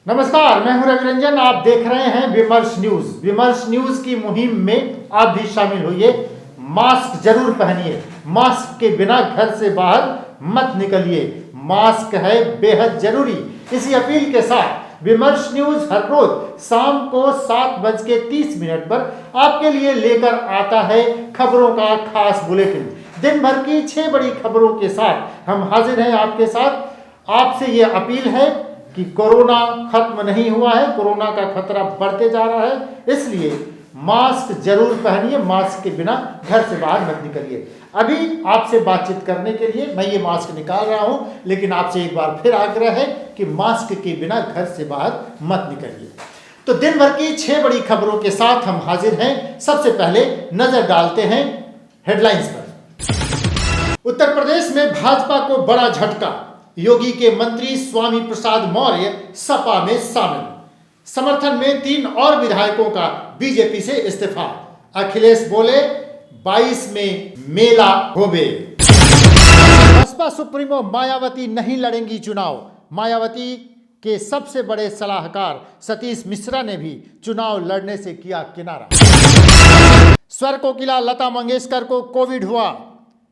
नमस्कार, मैं हूं रवि रंजन। आप देख रहे हैं विमर्श न्यूज। विमर्श न्यूज की मुहिम में आप भी शामिल होइए। मास्क जरूर पहनिए, मास्क के बिना घर से बाहर मत निकलिए, मास्क है बेहद जरूरी। इसी अपील के साथ विमर्श न्यूज हर रोज शाम को 7:30 पर आपके लिए लेकर आता है खबरों का खास बुलेटिन। दिन भर की 6 बड़ी खबरों के साथ हम हाजिर हैं आपके साथ। आपसे ये अपील है कि कोरोना खत्म नहीं हुआ है, कोरोना का खतरा बढ़ते जा रहा है, इसलिए मास्क जरूर पहनिए, मास्क के बिना घर से बाहर मत निकलिए। अभी आपसे बातचीत करने के लिए मैं ये मास्क निकाल रहा हूं, लेकिन आपसे एक बार फिर आग्रह है कि मास्क के बिना घर से बाहर मत निकलिए। तो दिन भर की 6 बड़ी खबरों के साथ हम हाजिर हैं। सबसे पहले नजर डालते हैं हेडलाइंस पर। उत्तर प्रदेश में भाजपा को बड़ा झटका, योगी के मंत्री स्वामी प्रसाद मौर्य सपा में शामिल। समर्थन में 3 और विधायकों का बीजेपी से इस्तीफा। अखिलेश बोले 22 में मेला होबे। बसपा सुप्रीमो मायावती नहीं लड़ेंगी चुनाव। मायावती के सबसे बड़े सलाहकार सतीश मिश्रा ने भी चुनाव लड़ने से किया किनारा। स्वर कोकिला लता मंगेशकर को कोविड हुआ।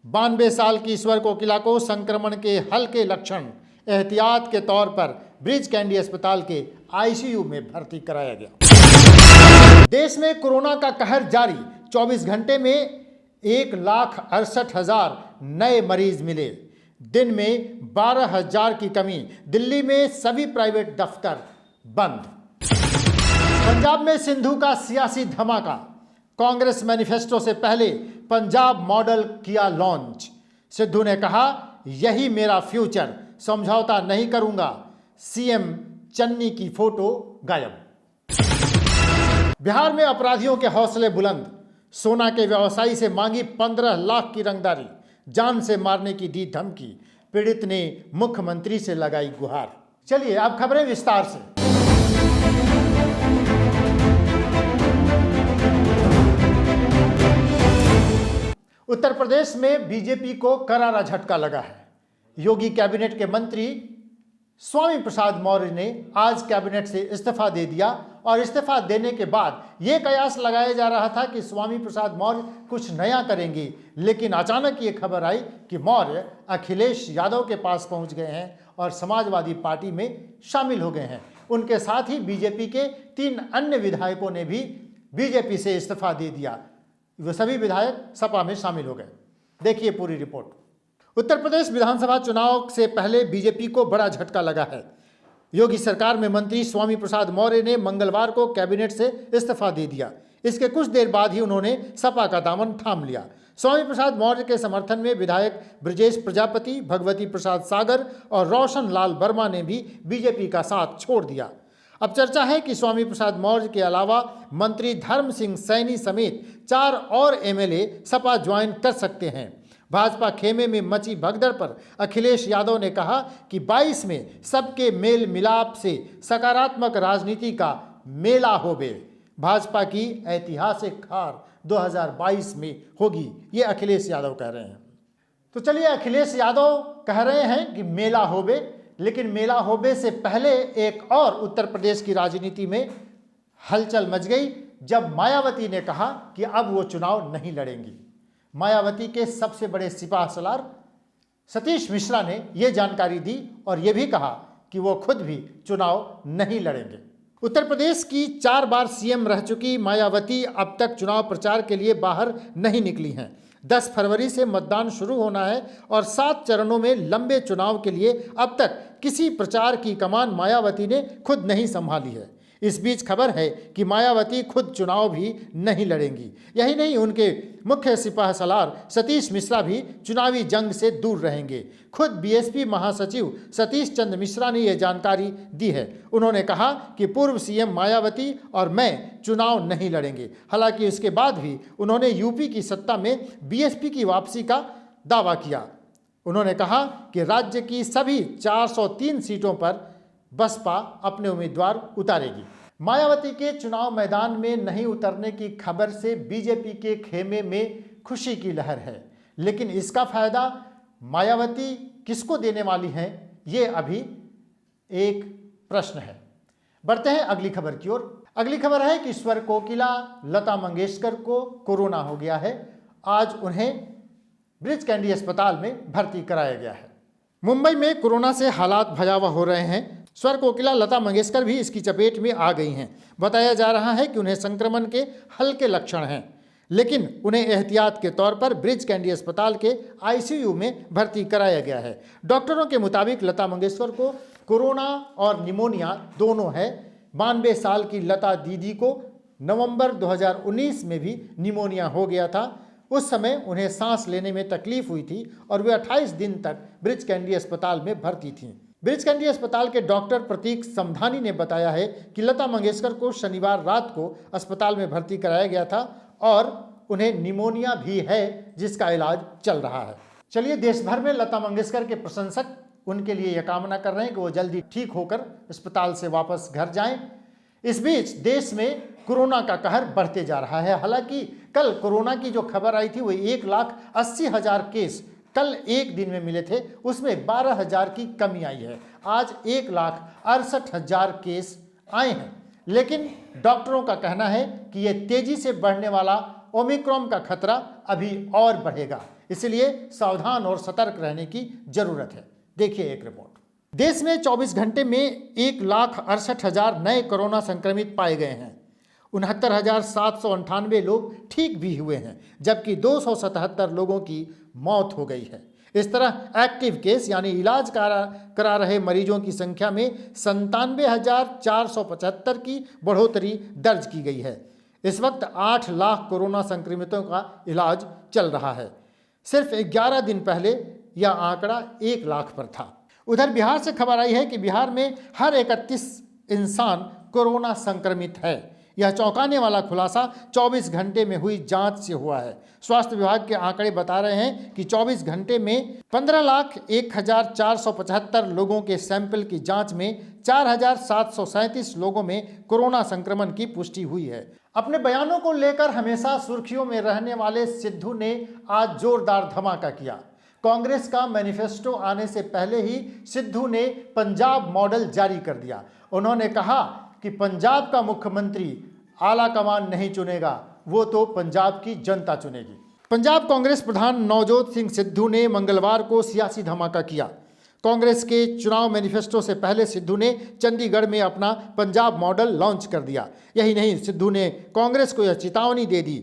92 साल की स्वर कोकिला को संक्रमण के हल्के लक्षण, एहतियात के तौर पर ब्रिज कैंडी अस्पताल के आईसीयू में भर्ती कराया गया। देश में कोरोना का कहर जारी। 24 घंटे में 1,68,000 नए मरीज मिले। दिन में 12,000 की कमी। दिल्ली में सभी प्राइवेट दफ्तर बंद। पंजाब में सिंधु का सियासी धमाका। कांग्रेस मैनिफेस्टो से पहले पंजाब मॉडल किया लॉन्च। सिद्धू ने कहा, यही मेरा फ्यूचर, समझौता नहीं करूंगा। सीएम चन्नी की फोटो गायब। बिहार में अपराधियों के हौसले बुलंद। सोना के व्यवसायी से मांगी 15 लाख की रंगदारी, जान से मारने की दी धमकी। पीड़ित ने मुख्यमंत्री से लगाई गुहार। चलिए अब खबरें विस्तार से। उत्तर प्रदेश में बीजेपी को करारा झटका लगा है। योगी कैबिनेट के मंत्री स्वामी प्रसाद मौर्य ने आज कैबिनेट से इस्तीफा दे दिया और इस्तीफा देने के बाद यह कयास लगाया जा रहा था कि स्वामी प्रसाद मौर्य कुछ नया करेंगे, लेकिन अचानक ये खबर आई कि मौर्य अखिलेश यादव के पास पहुंच गए हैं और समाजवादी पार्टी में शामिल हो गए हैं। उनके साथ ही बीजेपी के 3 अन्य विधायकों ने भी बीजेपी से इस्तीफा दे दिया। वे सभी विधायक सपा में शामिल हो गए। देखिए पूरी रिपोर्ट। उत्तर प्रदेश विधानसभा चुनाव से पहले बीजेपी को बड़ा झटका लगा है। योगी सरकार में मंत्री स्वामी प्रसाद मौर्य ने मंगलवार को कैबिनेट से इस्तीफा दे दिया। इसके कुछ देर बाद ही उन्होंने सपा का दामन थाम लिया। स्वामी प्रसाद मौर्य के समर्थन में विधायक ब्रजेश प्रजापति, भगवती प्रसाद सागर और रोशन लाल वर्मा ने भी बीजेपी का साथ छोड़ दिया। अब चर्चा है कि स्वामी प्रसाद मौर्य के अलावा मंत्री धर्म सिंह सैनी समेत 4 और एमएलए सपा ज्वाइन कर सकते हैं। भाजपा खेमे में मची भगदड़ पर अखिलेश यादव ने कहा कि 22 में सबके मेल मिलाप से सकारात्मक राजनीति का मेला होबे। भाजपा की ऐतिहासिक हार 2022 में होगी, ये अखिलेश यादव कह रहे हैं। तो चलिए, अखिलेश यादव कह रहे हैं कि मेला होबे, लेकिन मेला होबे से पहले एक और उत्तर प्रदेश की राजनीति में हलचल मच गई जब मायावती ने कहा कि अब वो चुनाव नहीं लड़ेंगी। मायावती के सबसे बड़े सिपाह सलार सतीश मिश्रा ने यह जानकारी दी और यह भी कहा कि वो खुद भी चुनाव नहीं लड़ेंगे। उत्तर प्रदेश की 4 बार सीएम रह चुकी मायावती अब तक चुनाव प्रचार के लिए बाहर नहीं निकली हैं। 10 फरवरी से मतदान शुरू होना है और 7 चरणों में लंबे चुनाव के लिए अब तक किसी प्रचार की कमान मायावती ने खुद नहीं संभाली है। इस बीच खबर है कि मायावती खुद चुनाव भी नहीं लड़ेंगी। यही नहीं, उनके मुख्य सिपाह सलार सतीश मिश्रा भी चुनावी जंग से दूर रहेंगे। खुद बीएसपी महासचिव सतीश चंद्र मिश्रा ने यह जानकारी दी है। उन्होंने कहा कि पूर्व सीएम मायावती और मैं चुनाव नहीं लड़ेंगे। हालांकि उसके बाद भी उन्होंने यूपी की सत्ता में बीएसपी की वापसी का दावा किया। उन्होंने कहा कि राज्य की सभी 403 सीटों पर बसपा अपने उम्मीदवार उतारेगी। मायावती के चुनाव मैदान में नहीं उतरने की खबर से बीजेपी के खेमे में खुशी की लहर है, लेकिन इसका फायदा मायावती किसको देने वाली हैं, ये अभी एक प्रश्न है। बढ़ते हैं अगली खबर की ओर। अगली खबर है कि स्वर कोकिला लता मंगेशकर को कोरोना हो गया है। आज उन्हें ब्रीच कैंडी अस्पताल में भर्ती कराया गया है। मुंबई में कोरोना से हालात भयावह हो रहे हैं। स्वर कोकिला लता मंगेशकर भी इसकी चपेट में आ गई हैं। बताया जा रहा है कि उन्हें संक्रमण के हल्के लक्षण हैं, लेकिन उन्हें एहतियात के तौर पर ब्रीच कैंडी अस्पताल के आईसीयू में भर्ती कराया गया है। डॉक्टरों के मुताबिक लता मंगेशकर को कोरोना और निमोनिया दोनों है। 92 साल की लता दीदी को नवंबर 2019 में भी निमोनिया हो गया था। उस समय उन्हें सांस लेने में तकलीफ हुई थी और वे 28 दिन तक ब्रीच कैंडी अस्पताल में भर्ती थीं। ब्रीच कैंडी अस्पताल के डॉक्टर प्रतीक समधानी ने बताया है कि लता मंगेशकर को शनिवार रात को अस्पताल में भर्ती कराया गया था और उन्हें निमोनिया भी है, जिसका इलाज चल रहा है। चलिए, देश भर में लता मंगेशकर के प्रशंसक उनके लिए यह कामना कर रहे हैं कि वो जल्दी ठीक होकर अस्पताल से वापस घर जाएं। इस बीच देश में कोरोना का कहर बढ़ते जा रहा है। हालांकि कल कोरोना की जो खबर आई थी वो 1,80,000 केस कल एक दिन में मिले थे, उसमें 12,000 की कमी आई है। आज 1,68,000 केस आए हैं, लेकिन डॉक्टरों का कहना है कि ये तेजी से बढ़ने वाला ओमिक्रॉन का खतरा अभी और बढ़ेगा, इसलिए सावधान और सतर्क रहने की जरूरत है। देखिए एक रिपोर्ट। देश में 24 घंटे में 1,68,000 नए कोरोना संक्रमित पाए गए हैं। 69,798 लोग ठीक भी हुए हैं, जबकि 277 लोगों की मौत हो गई है। इस तरह एक्टिव केस यानी इलाज करा रहे मरीजों की संख्या में 97,475 की बढ़ोतरी दर्ज की गई है। इस वक्त 8 लाख कोरोना संक्रमितों का इलाज चल रहा है। सिर्फ 11 दिन पहले यह आंकड़ा 1 लाख पर था। उधर बिहार से खबर आई है कि बिहार में हर 31 इंसान कोरोना संक्रमित है। यह चौंकाने वाला खुलासा 24 घंटे में हुई जांच से हुआ है। स्वास्थ्य विभाग के आंकड़े बता रहे हैं कि 24 घंटे में 15,01,475 लोगों के सैंपल की जांच में 4,737 लोगों में कोरोना संक्रमण की पुष्टि हुई है। अपने बयानों को लेकर हमेशा सुर्खियों में रहने वाले सिद्धू ने आज जोरदार धमाका किया। कांग्रेस का मैनिफेस्टो आने से पहले ही सिद्धू ने पंजाब मॉडल जारी कर दिया। उन्होंने कहा कि पंजाब का मुख्यमंत्री आला कमान नहीं चुनेगा, वो तो पंजाब की जनता चुनेगी। पंजाब कांग्रेस प्रधान नवजोत सिंह सिद्धू ने मंगलवार को सियासी धमाका किया। कांग्रेस के चुनाव मैनिफेस्टो से पहले सिद्धू ने चंडीगढ़ में अपना पंजाब मॉडल लॉन्च कर दिया। यही नहीं, सिद्धू ने कांग्रेस को यह चेतावनी दे दी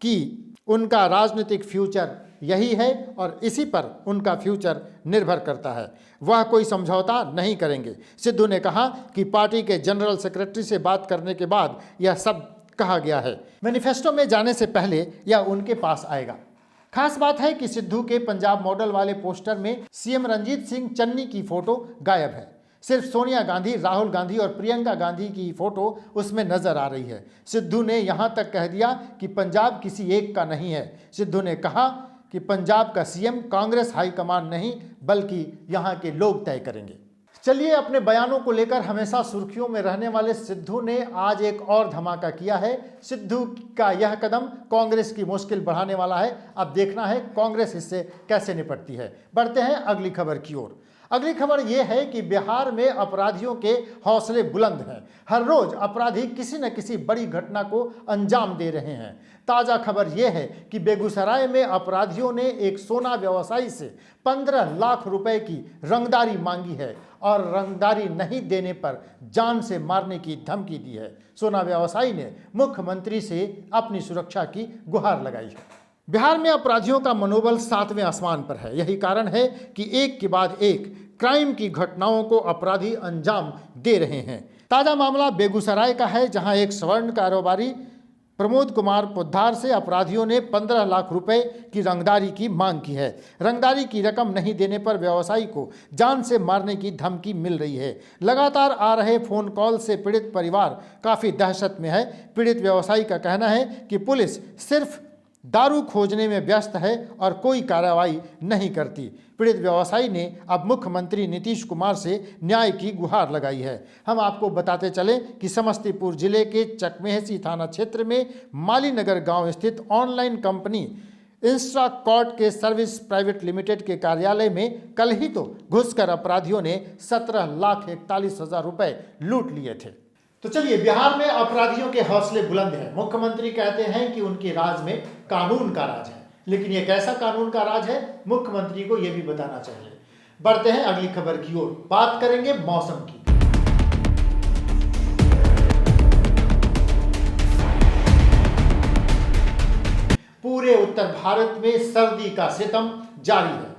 कि उनका राजनीतिक फ्यूचर यही है और इसी पर उनका फ्यूचर निर्भर करता है। वह कोई समझौता नहीं करेंगे। सिद्धू ने कहा कि पार्टी के जनरल सेक्रेटरी से बात करने के बाद यह सब कहा गया है। मैनिफेस्टो में जाने से पहले यह उनके पास आएगा। खास बात है कि सिद्धू के पंजाब मॉडल वाले पोस्टर में सीएम रंजीत सिंह चन्नी की फोटो गायब है। सिर्फ सोनिया गांधी, राहुल गांधी और प्रियंका गांधी की फोटो उसमें नजर आ रही है। सिद्धू ने यहां तक कह दिया कि पंजाब किसी एक का नहीं है। सिद्धू ने कहा कि पंजाब का सीएम कांग्रेस हाईकमान नहीं बल्कि यहां के लोग तय करेंगे। चलिए, अपने बयानों को लेकर हमेशा सुर्खियों में रहने वाले सिद्धू ने आज एक और धमाका किया है। सिद्धू का यह कदम कांग्रेस की मुश्किल बढ़ाने वाला है। अब देखना है कांग्रेस इससे कैसे निपटती है। बढ़ते हैं अगली खबर की ओर। अगली खबर यह है कि बिहार में अपराधियों के हौसले बुलंद हैं। हर रोज अपराधी किसी न किसी बड़ी घटना को अंजाम दे रहे हैं। ताज़ा खबर यह है कि बेगूसराय में अपराधियों ने एक सोना व्यवसायी से 15 लाख रुपए की रंगदारी मांगी है और रंगदारी नहीं देने पर जान से मारने की धमकी दी है। सोना व्यवसायी ने मुख्यमंत्री से अपनी सुरक्षा की गुहार लगाई है। बिहार में अपराधियों का मनोबल 7वें आसमान पर है। यही कारण है कि एक के बाद एक क्राइम की घटनाओं को अपराधी अंजाम दे रहे हैं। ताज़ा मामला बेगूसराय का है, जहां एक स्वर्ण कारोबारी प्रमोद कुमार पोद्दार से अपराधियों ने 15 लाख रुपए की रंगदारी की मांग की है। रंगदारी की रकम नहीं देने पर व्यवसायी को जान से मारने की धमकी मिल रही है। लगातार आ रहे फोन कॉल से पीड़ित परिवार काफ़ी दहशत में है। पीड़ित व्यवसायी का कहना है कि पुलिस सिर्फ दारू खोजने में व्यस्त है और कोई कार्रवाई नहीं करती। पीड़ित व्यवसायी ने अब मुख्यमंत्री नीतीश कुमार से न्याय की गुहार लगाई है। हम आपको बताते चलें कि समस्तीपुर जिले के चकमेहसी थाना क्षेत्र में मालीनगर गांव स्थित ऑनलाइन कंपनी इंस्ट्राकॉर्ड के सर्विस प्राइवेट लिमिटेड के कार्यालय में कल ही तो घुसकर अपराधियों ने 17,41,000 रुपए लूट लिए थे। तो चलिए, बिहार में अपराधियों के हौसले बुलंद हैं। मुख्यमंत्री कहते हैं कि उनके राज में कानून का राज है, लेकिन ये कैसा कानून का राज है, मुख्यमंत्री को यह भी बताना चाहिए। बढ़ते हैं अगली खबर की ओर, बात करेंगे मौसम की। पूरे उत्तर भारत में सर्दी का सितम जारी है।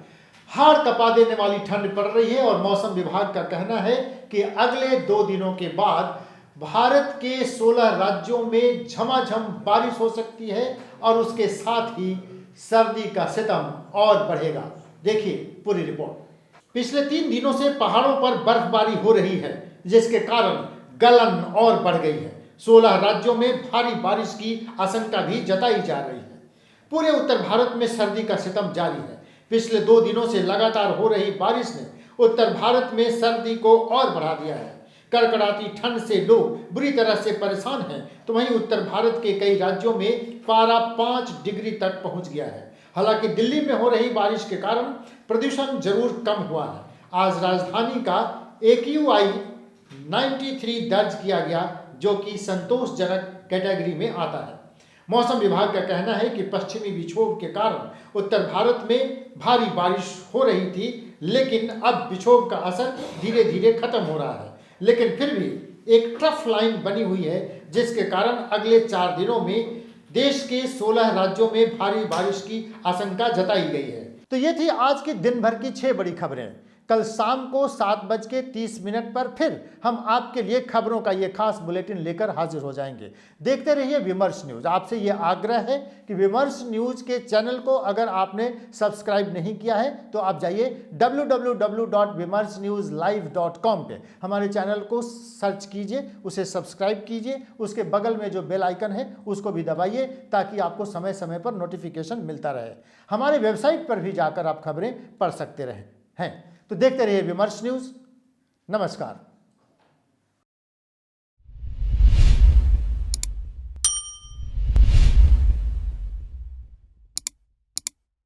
हाड़ कपा देने वाली ठंड पड़ रही है और मौसम विभाग का कहना है कि अगले 2 दिनों के बाद भारत के 16 राज्यों में झमाझम बारिश हो सकती है और उसके साथ ही सर्दी का सितम और बढ़ेगा। देखिए पूरी रिपोर्ट। पिछले 3 दिनों से पहाड़ों पर बर्फबारी हो रही है, जिसके कारण गलन और बढ़ गई है। 16 राज्यों में भारी बारिश की आशंका भी जताई जा रही है। पूरे उत्तर भारत में सर्दी का सितम जारी है। पिछले 2 दिनों से लगातार हो रही बारिश ने उत्तर भारत में सर्दी को और बढ़ा दिया है। कड़कड़ाती ठंड से लोग बुरी तरह से परेशान हैं, तो वहीं उत्तर भारत के कई राज्यों में पारा 5 डिग्री तक पहुंच गया है। हालांकि दिल्ली में हो रही बारिश के कारण प्रदूषण जरूर कम हुआ है। आज राजधानी का AQI 93 दर्ज किया गया, जो कि संतोषजनक कैटेगरी में आता है। मौसम विभाग का कहना है कि पश्चिमी विक्षोभ के कारण उत्तर भारत में भारी बारिश हो रही थी, लेकिन अब विक्षोभ का असर धीरे धीरे खत्म हो रहा है। लेकिन फिर भी एक ट्रफ लाइन बनी हुई है, जिसके कारण अगले 4 दिनों में देश के 16 राज्यों में भारी बारिश की आशंका जताई गई है। तो ये थी आज के दिन भर की 6 बड़ी खबरें। कल शाम को 7:30 पर फिर हम आपके लिए खबरों का ये खास बुलेटिन लेकर हाजिर हो जाएंगे। देखते रहिए विमर्श न्यूज। आपसे ये आग्रह है कि विमर्श न्यूज के चैनल को अगर आपने सब्सक्राइब नहीं किया है तो आप जाइए www.vimarsnewslive.com पे हमारे चैनल को सर्च कीजिए, उसे सब्सक्राइब कीजिए, उसके बगल में जो बेल आइकन है उसको भी दबाइए, ताकि आपको समय समय पर नोटिफिकेशन मिलता रहे। हमारे वेबसाइट पर भी जाकर आप खबरें पढ़ सकते हैं। तो देखते रहिए विमर्श न्यूज। नमस्कार।